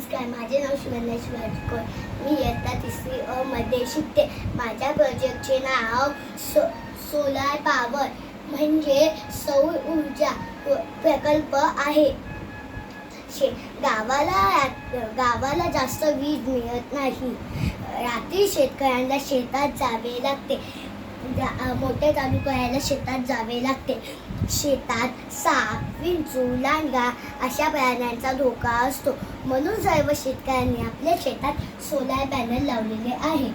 नमस्कार, माझे नाव शिवन्या शिवाजी. मी इयत्ता 3री अ मध्ये शिकते. माझ्या प्रोजेक्टचे नाव सोलार पॉवर म्हणजे सौर ऊर्जा प्रकल्प आहे. गावाला जास्त वीज मिळत नाही. रात्री शेतकऱ्यांना शेतात जावे लागते. मोठे चालू करायला शेतात जावे लागते. शेतात साप, विंचू, लांडगा अशा प्राण्यांचा धोका असतो. म्हणून सर्व शेतकऱ्यांनी आपल्या शेतात सोलार पॅनल लावलेले आहे.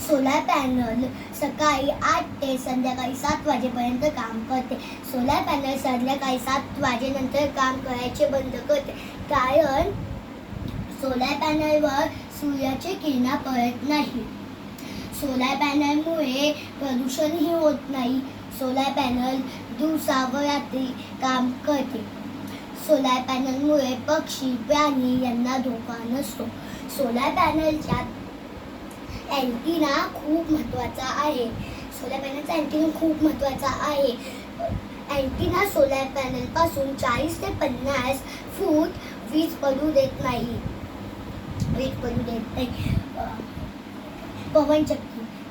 सोलार पॅनल सकाळी 8 ते संध्याकाळी 7 वाजेपर्यंत काम करते. सोलार पॅनल संध्याकाळी 7 वाजेनंतर काम करायचे बंद करते, कारण सोलार पॅनलवर सूर्याची किरण पडत नाही. सोलार पॅनलमुळे प्रदूषणही होत नाही. सोलार पॅनल दिवसा व रात्री काम करते. सोलार पॅनलमुळे पक्षी, प्राणी यांना धोका नसतो. सोलार पॅनलच्या अँटिना खूप महत्त्वाचा आहे. सोलार पॅनलचा अँटिना खूप महत्त्वाचा आहे. अँटिना सोलार पॅनलपासून 40 ते 50 फूट वीज पडू देत नाही.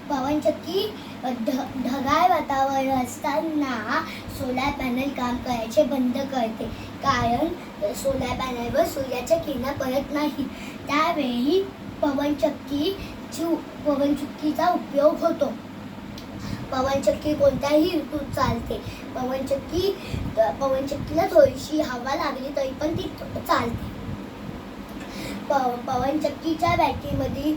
पवनचक्की ढगाळ वातावरण असताना सोलार पॅनल काम करायचे बंद करते, कारण सोलार पॅनलवर सूर्याच्या किरण पडत नाही. त्यावेळी पवनचक्कीचा उपयोग होतो. पवनचक्की कोणत्याही ऋतूत चालते. पवनचक्कीला थोडीशी हवा लागली तरी पण ती चालते. पवनचक्कीच्या बॅटरीमध्ये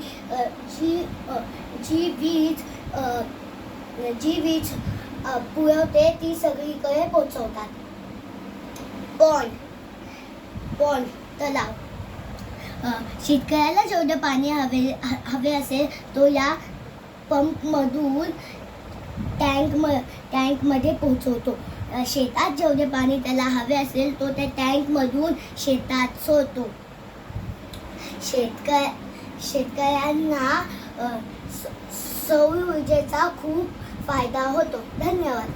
जी वीज पुरवते ती सगळीकडे पोहोचवतात. पॉन्ड तलाव. शेतकऱ्याला जेवढे पाणी हवे असेल तो या पंपमधून टँकमध्ये पोहोचवतो. शेतात जेवढे पाणी त्याला हवे असेल तो त्या टँकमधून शेतात सोडतो. शेतकऱ्यांना सौर ऊर्जेचा खूप फायदा होतो. धन्यवाद.